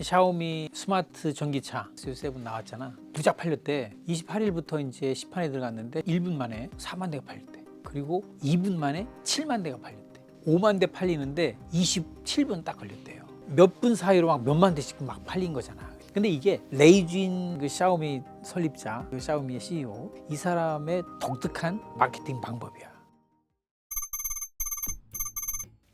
샤오미 스마트 전기차 S7 나왔잖아. 부작 팔렸대. 28일부터 이제 시판에 들어갔는데 1분 만에 4만 대가 팔렸대. 그리고 2분 만에 7만 대가 팔렸대. 5만 대 팔리는데 27분 딱 걸렸대요. 몇 분 사이로 막 몇만 대씩 막 팔린 거잖아. 근데 이게 레이쥔 그 샤오미 설립자, 그 샤오미의 CEO, 이 사람의 독특한 마케팅 방법이야.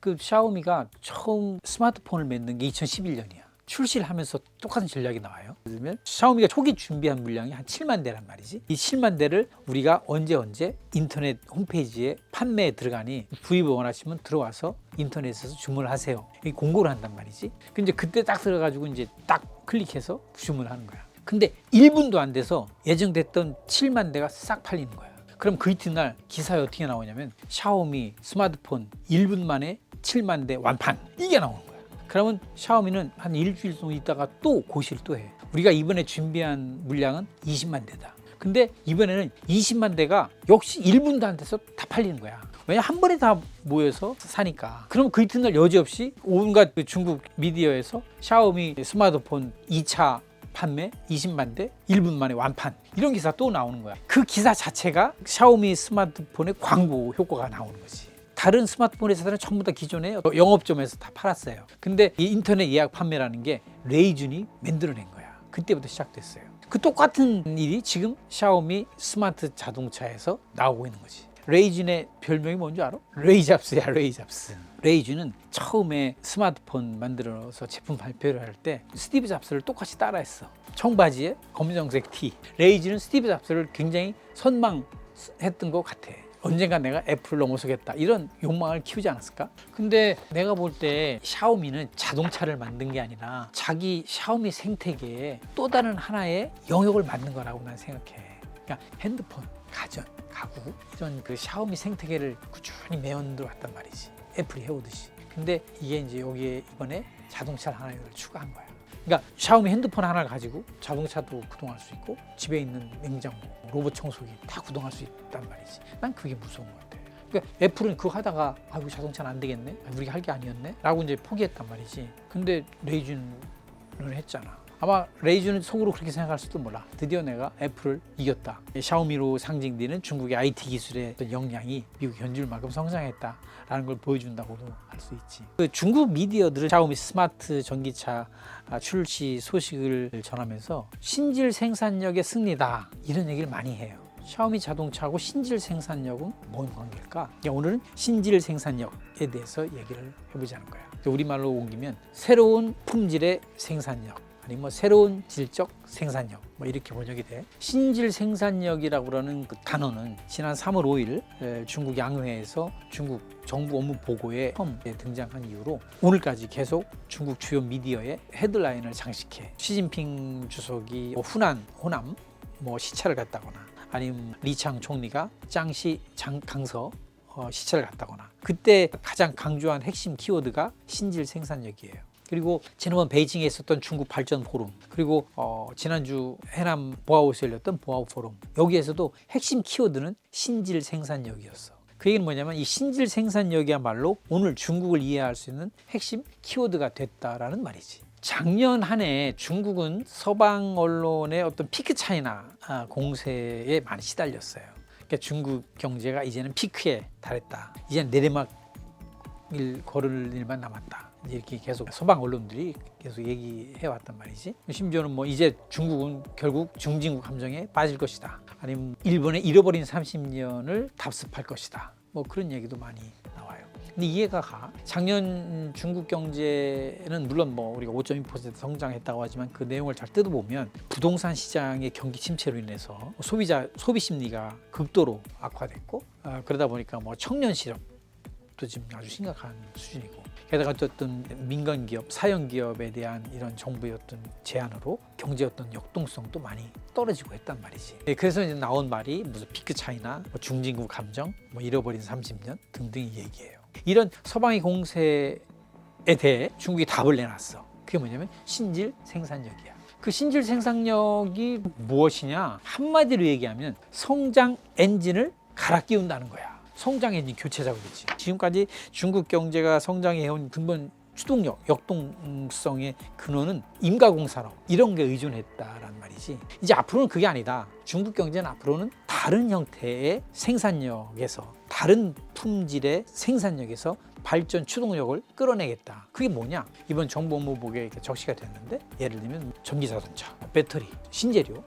그 샤오미가 처음 스마트폰을 만든 게 2011년이야. 출시를 하면서 똑같은 전략이 나와요. 그러면 샤오미가 초기 준비한 물량이 한 7만 대란 말이지. 이 7만 대를 우리가 언제 인터넷 홈페이지에 판매에 들어가니 구입을 원하시면 들어와서 인터넷에서 주문을 하세요. 이 공고를 한단 말이지. 근데 그때 딱 들어가지고 이제 딱 클릭해서 주문을 하는 거야. 근데 1분도 안 돼서 예정됐던 7만 대가 싹 팔리는 거야. 그럼 그 이튿날 기사에 어떻게 나오냐면 샤오미 스마트폰 1분 만에 7만 대 완판, 이게 나오는 거야. 그러면 샤오미는 한 일주일 정도 있다가 또 고시를 또 해. 우리가 이번에 준비한 물량은 20만 대다. 근데 이번에는 20만 대가 역시 1분도 안 돼서 다 팔리는 거야. 왜냐, 한 번에 다 모여서 사니까. 그럼 그 이튿날 여지없이 온갖 중국 미디어에서 샤오미 스마트폰 2차 판매 20만 대 1분 만에 완판, 이런 기사 또 나오는 거야. 그 기사 자체가 샤오미 스마트폰의 광고 효과가 나오는 거지. 다른 스마트폰 회사들은 전부 다 기존에 영업점에서 다 팔았어요. 근데 이 인터넷 예약 판매라는 게 레이준이 만들어낸 거야. 그때부터 시작됐어요. 그 똑같은 일이 지금 샤오미 스마트 자동차에서 나오고 있는 거지. 레이준의 별명이 뭔지 알아? 레이잡스야, 레이잡스. 레이준은 처음에 스마트폰 만들어서 제품 발표를 할 때 스티브 잡스를 똑같이 따라했어. 청바지에 검정색 티. 레이준은 스티브 잡스를 굉장히 선망했던 것 같아. 언젠가 내가 애플을 넘어서겠다, 이런 욕망을 키우지 않았을까? 근데 내가 볼 때 샤오미는 자동차를 만든 게 아니라 자기 샤오미 생태계에 또 다른 하나의 영역을 만든 거라고 난 생각해. 그러니까 핸드폰, 가전, 가구, 이런 그 샤오미 생태계를 꾸준히 매연들어 왔단 말이지. 애플이 해오듯이. 근데 이게 이제 여기에 이번에 자동차를 하나 추가한 거야. 그러니까 샤오미 핸드폰 하나를 가지고 자동차도 구동할 수 있고 집에 있는 냉장고, 로봇 청소기 다 구동할 수 있단 말이지. 난 그게 무서운 것 같아. 그러니까 애플은 그거 하다가 아이고 자동차는 안 되겠네, 우리가 할 게 아니었네 라고 이제 포기했단 말이지. 근데 레이준은 했잖아. 아마 레이준은 속으로 그렇게 생각할 수도 몰라. 드디어 내가 애플을 이겼다. 샤오미로 상징되는 중국의 IT 기술의 어떤 역량이 미국 현지만큼 성장했다라는 걸 보여준다고도 할 수 있지. 그 중국 미디어들은 샤오미 스마트 전기차 출시 소식을 전하면서 신질 생산력의 승리다, 이런 얘기를 많이 해요. 샤오미 자동차하고 신질 생산력은 뭔 관계일까? 오늘은 신질 생산력에 대해서 얘기를 해보자는 거야. 우리말로 옮기면 새로운 품질의 생산력, 아니면 새로운 질적 생산력, 이렇게 번역이 돼. 신질 생산력이라고 그러는 그 단어는 지난 3월 5일 중국 양회에서 중국 정부 업무 보고에 처음 등장한 이후로 오늘까지 계속 중국 주요 미디어에 헤드라인을 장식해. 시진핑 주석이 호남 시차를 갔다거나, 아니면 리창 총리가 짱시 강서 시차를 갔다거나, 그때 가장 강조한 핵심 키워드가 신질 생산력이에요. 그리고 지난번 베이징에 있었던 중국 발전 포럼, 그리고 지난주 해남 보아우스에 열렸던 보아우 포럼, 여기에서도 핵심 키워드는 신질 생산력이었어. 그 얘기는 뭐냐면 이 신질 생산력이야말로 오늘 중국을 이해할 수 있는 핵심 키워드가 됐다라는 말이지. 작년 한 해 중국은 서방 언론의 어떤 피크 차이나 공세에 많이 시달렸어요. 그러니까 중국 경제가 이제는 피크에 달했다, 이제는 내리막길 걸을 일만 남았다, 이렇게 계속 서방 언론들이 계속 얘기해 왔단 말이지. 심지어는 이제 중국은 결국 중진국 함정에 빠질 것이다, 아니면 일본의 잃어버린 30년을 답습할 것이다, 그런 얘기도 많이 나와요. 근데 이해가 가. 작년 중국 경제는 물론 우리가 5.2% 성장했다고 하지만 그 내용을 잘 뜯어보면 부동산 시장의 경기 침체로 인해서 소비 심리가 극도로 악화됐고, 그러다 보니까 청년 실업도 지금 아주 심각한 수준이고, 게다가 어떤 민간 기업, 사형 기업에 대한 이런 정부의 어떤 제한으로 경제 어떤 역동성도 많이 떨어지고 했단 말이지. 그래서 이제 나온 말이 무슨 피크 차이나 중진국 감정, 잃어버린 30년 등등의 얘기예요. 이런 서방의 공세에 대해 중국이 답을 내놨어. 그게 뭐냐면 신질 생산력이야. 그 신질 생산력이 무엇이냐? 한마디로 얘기하면 성장 엔진을 갈아 끼운다는 거야. 성장 엔진 교체자고 그러지. 지금까지 중국 경제가 성장해온 근본 추동력, 역동성의 근원은 임가공 산업 이런 게 의존했다란 말이지. 이제 앞으로는 그게 아니다. 중국 경제는 앞으로는 다른 형태의 생산력에서, 다른 품질의 생산력에서 발전 추동력을 끌어내겠다. 그게 뭐냐? 이번 정부 업무보고에 적시가 됐는데, 예를 들면 전기자동차, 배터리, 신재료,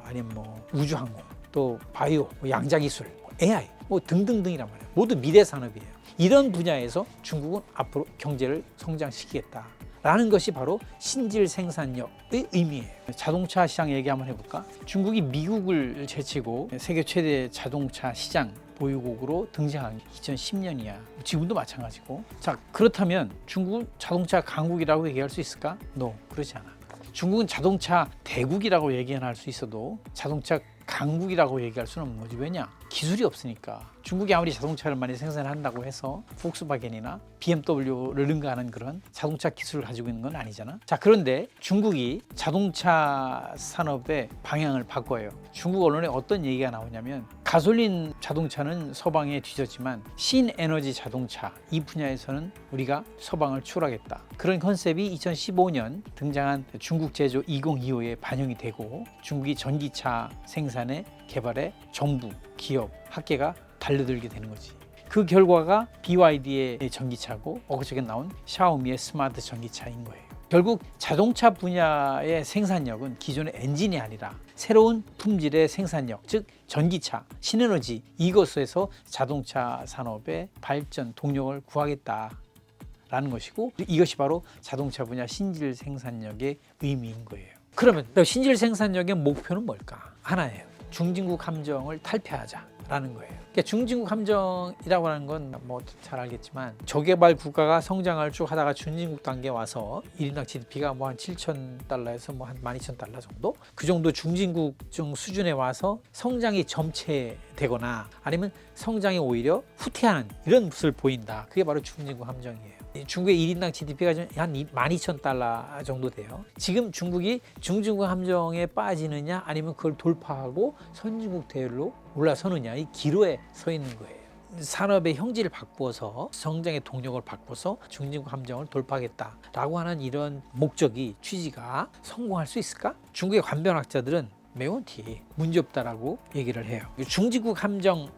아니면 뭐 우주항공, 또 바이오, 양자기술, AI 등등등이란 말이에요. 모두 미래 산업이에요. 이런 분야에서 중국은 앞으로 경제를 성장시키겠다라는 것이 바로 신질 생산력의 의미예요. 자동차 시장 얘기 한번 해볼까? 중국이 미국을 제치고 세계 최대 자동차 시장 보유국으로 등장한 게 2010년이야. 지금도 마찬가지고. 자, 그렇다면 중국은 자동차 강국이라고 얘기할 수 있을까? No, 그렇지 않아. 중국은 자동차 대국이라고 얘기는 할 수 있어도 자동차 강국이라고 얘기할 수는 없는 거지. 왜냐? 기술이 없으니까. 중국이 아무리 자동차를 많이 생산한다고 해서 폭스바겐이나 BMW를 능가하는 그런 자동차 기술을 가지고 있는 건 아니잖아. 자, 그런데 중국이 자동차 산업의 방향을 바꿔요. 중국 언론에 어떤 얘기가 나오냐면, 가솔린 자동차는 서방에 뒤졌지만 신에너지 자동차 이 분야에서는 우리가 서방을 추월하겠다. 그런 컨셉이 2015년 등장한 중국 제조 2025에 반영이 되고, 중국이 전기차 생산에 개발에 정부, 기업, 학계가 달려들게 되는 거지. 그 결과가 BYD의 전기차고, 엊그저께 나온 샤오미의 스마트 전기차인 거예요. 결국 자동차 분야의 생산력은 기존의 엔진이 아니라 새로운 품질의 생산력, 즉 전기차, 신에너지, 이것에서 자동차 산업의 발전 동력을 구하겠다라는 것이고, 이것이 바로 자동차 분야 신질 생산력의 의미인 거예요. 그러면 신질 생산력의 목표는 뭘까? 하나예요. 중진국 함정을 탈피하자라는 거예요. 그러니까 중진국 함정이라고 하는 건 뭐 잘 알겠지만, 저개발 국가가 성장을 쭉 하다가 중진국 단계에 와서 1인당 GDP가 뭐 한 7,000달러에서 뭐 한 12,000달러 정도? 그 정도 중진국중 수준에 와서 성장이 점체되거나 아니면 성장이 오히려 후퇴하는 이런 모습을 보인다. 그게 바로 중진국 함정이에요. 중국의 1인당 GDP가 한 12,000달러 정도 돼요. 지금 중국이 중진국 함정에 빠지느냐 아니면 그걸 돌파하고 선진국 대열로 올라서느냐, 이 기로에 서 있는 거예요. 산업의 형질을 바꾸어서 성장의 동력을 바꿔서 중진국 함정을 돌파하겠다라고 하는 이런 목적이, 취지가 성공할 수 있을까? 중국의 관변학자들은 매운티 문제없다라고 얘기를 해요. 중진국 함정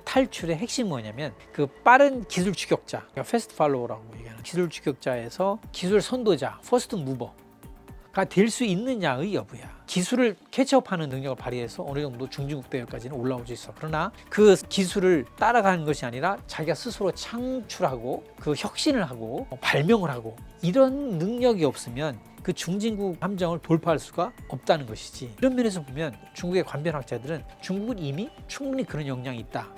탈출의 핵심이 뭐냐면, 그 빠른 기술 추격자, 그러니까 패스트 팔로워라고 얘기하는 기술 추격자에서 기술 선도자, 퍼스트 무버가 될 수 있느냐의 여부야. 기술을 캐치업하는 능력을 발휘해서 어느 정도 중진국 대열까지는 올라올 수 있어. 그러나 그 기술을 따라가는 것이 아니라 자기가 스스로 창출하고 그 혁신을 하고 발명을 하고, 이런 능력이 없으면 그 중진국 함정을 돌파할 수가 없다는 것이지. 이런 면에서 보면 중국의 관변학자들은 중국은 이미 충분히 그런 역량이 있다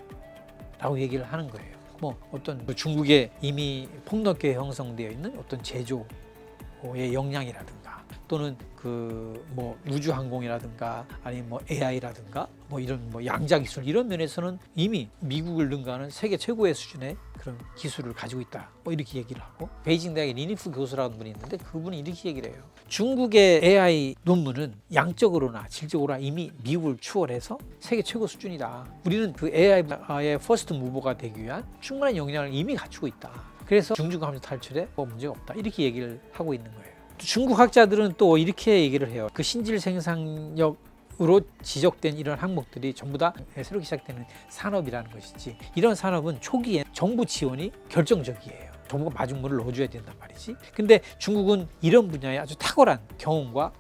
라고 얘기를 하는 거예요. 뭐 어떤 중국에 이미 폭넓게 형성되어 있는 어떤 제조의 역량이라든가, 또는 그 뭐 우주항공이라든가 아니면 뭐 AI라든가 뭐 이런 뭐 양자기술, 이런 면에서는 이미 미국을 능가하는 세계 최고의 수준의 그런 기술을 가지고 있다, 뭐 이렇게 얘기를 하고, 베이징 대학의 리니프 교수라는 분이 있는데 그분이 이렇게 얘기를 해요. 중국의 AI 논문은 양적으로나 질적으로나 이미 미국을 추월해서 세계 최고 수준이다. 우리는 그 AI의 퍼스트 무버가 되기 위한 충분한 역량을 이미 갖추고 있다. 그래서 중진국 함정 탈출에 뭐 문제가 없다, 이렇게 얘기를 하고 있는 거예요. 중국 학자들은 또 이렇게 얘기를 해요. 그 신질 생산력으로 지적된 이런 항목들이 전부 다 새롭게 시작되는 산업이라는 것이지, 이런 산업은 초기에 정부 지원이 결정적이에요. 정부가 마중물을 넣어줘야 된단 말이지. 근데 중국은 이런 분야에 아주 탁월한 경험과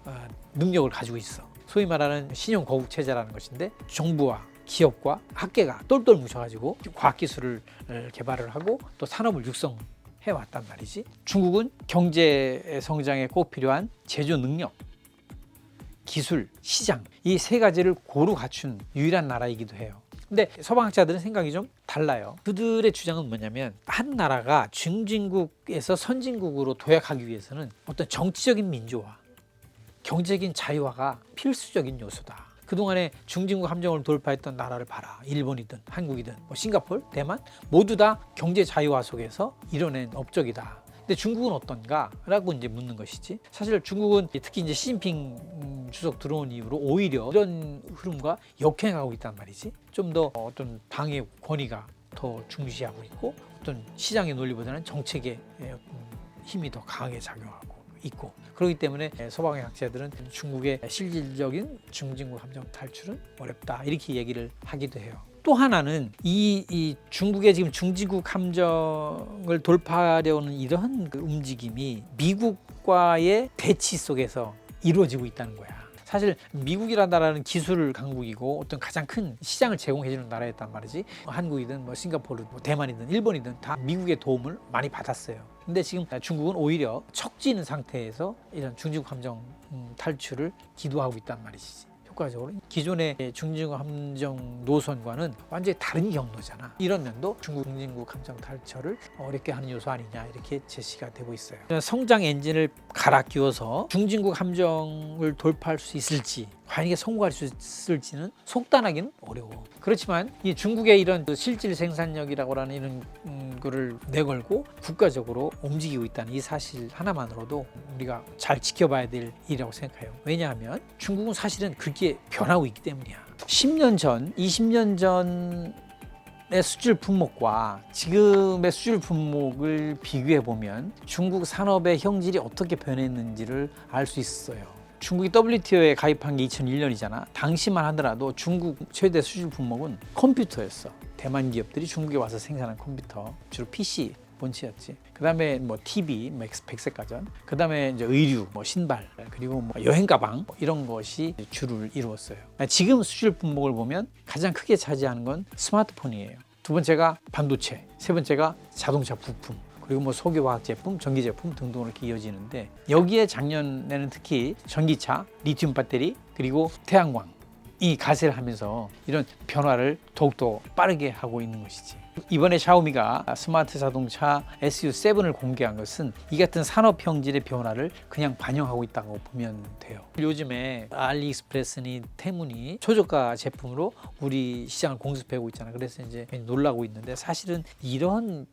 능력을 가지고 있어. 소위 말하는 신용 거국 체제라는 것인데, 정부와 기업과 학계가 똘똘 뭉쳐가지고 과학기술을 개발을 하고 또 산업을 육성해왔단 말이지. 중국은 경제 성장에 꼭 필요한 제조 능력, 기술, 시장, 이 세 가지를 고루 갖춘 유일한 나라이기도 해요. 근데 서방학자들은 생각이 좀 달라요. 그들의 주장은 뭐냐면, 한 나라가 중진국에서 선진국으로 도약하기 위해서는 어떤 정치적인 민주화, 경제적인 자유화가 필수적인 요소다. 그동안에 중진국 함정을 돌파했던 나라를 봐라. 일본이든 한국이든 뭐 싱가포르, 대만 모두 다 경제 자유화 속에서 이뤄낸 업적이다. 근데 중국은 어떤가? 라고 이제 묻는 것이지. 사실 중국은 특히 이제 시진핑 주석 들어온 이후로 오히려 이런 흐름과 역행하고 있단 말이지. 좀 더 어떤 당의 권위가 더 중시하고 있고, 어떤 시장의 논리보다는 정책의 힘이 더 강하게 작용하고 있고, 그렇기 때문에 서방의 학자들은 중국의 실질적인 중진국 함정 탈출은 어렵다 이렇게 얘기를 하기도 해요. 또 하나는 이 중국의 지금 중진국 함정을 돌파하려는 이러한 그 움직임이 미국과의 대치 속에서 이루어지고 있다는 거야. 사실 미국이라는 나라는 기술 강국이고 어떤 가장 큰 시장을 제공해주는 나라였단 말이지. 한국이든 뭐 싱가포르, 뭐 대만이든 일본이든 다 미국의 도움을 많이 받았어요. 근데 지금 중국은 오히려 척지는 상태에서 이런 중진국 함정 탈출을 기도하고 있단 말이지. 효과적으로 기존의 중진국 함정 노선과는 완전히 다른 경로잖아. 이런 면도 중국 중진국 함정 탈출을 어렵게 하는 요소 아니냐 이렇게 제시가 되고 있어요. 성장 엔진을 갈아 끼워서 중진국 함정을 돌파할 수 있을지, 과연 이게 성공할 수 있을지는 속단하기는 어려워. 그렇지만 이 중국의 이런 실질 생산력이라고 하는 이런 거를 내걸고 국가적으로 움직이고 있다는 이 사실 하나만으로도 우리가 잘 지켜봐야 될 일이라고 생각해요. 왜냐하면 중국은 사실은 그렇게 변하고 있기 때문이야. 10년 전, 20년 전의 수출 품목과 지금의 수출 품목을 비교해 보면 중국 산업의 형질이 어떻게 변했는지를 알 수 있어요. 중국이 WTO에 가입한 게 2001년이잖아. 당시만 하더라도 중국 최대 수출 품목은 컴퓨터였어. 대만 기업들이 중국에 와서 생산한 컴퓨터, 주로 PC 본체였지. 그다음에 뭐 TV, 백색가전, 그다음에 이제 의류, 뭐 신발, 그리고 뭐 여행 가방 이런 것이 주를 이루었어요. 지금 수출 품목을 보면 가장 크게 차지하는 건 스마트폰이에요. 두 번째가 반도체, 세 번째가 자동차 부품, 그리고 뭐 소규화학 제품, 전기 제품 등등으로 이렇게 이어지는데, 여기에 작년에는 특히 전기차, 리튬 배터리, 그리고 태양광이 가세를 하면서 이런 변화를 더욱더 빠르게 하고 있는 것이지. 이번에 샤오미가 스마트 자동차 SU7을 공개한 것은 이 같은 산업 형질의 변화를 그냥 반영하고 있다고 보면 돼요. 요즘에 알리익스프레스니 테문이 초저가 제품으로 우리 시장을 공습하고 있잖아. 그래서 이제 놀라고 있는데, 사실은 이런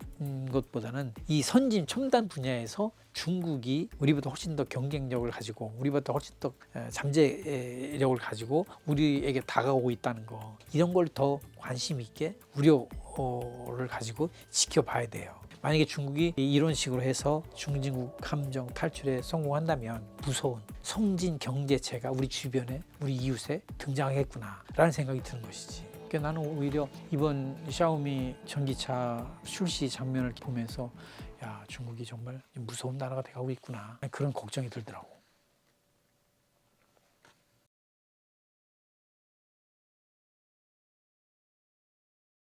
것보다는 이 선진 첨단 분야에서 중국이 우리보다 훨씬 더 경쟁력을 가지고, 우리보다 훨씬 더 잠재력을 가지고 우리에게 다가오고 있다는 거, 이런 걸 더 관심 있게 우려를 가지고 지켜봐야 돼요. 만약에 중국이 이런 식으로 해서 중진국 함정 탈출에 성공한다면 무서운 성진 경제체가 우리 주변에, 우리 이웃에 등장하겠구나 라는 생각이 드는 것이지. 그러니까 나는 오히려 이번 샤오미 전기차 출시 장면을 보면서 야, 중국이 정말 무서운 나라가 돼가고 있구나, 그런 걱정이 들더라고.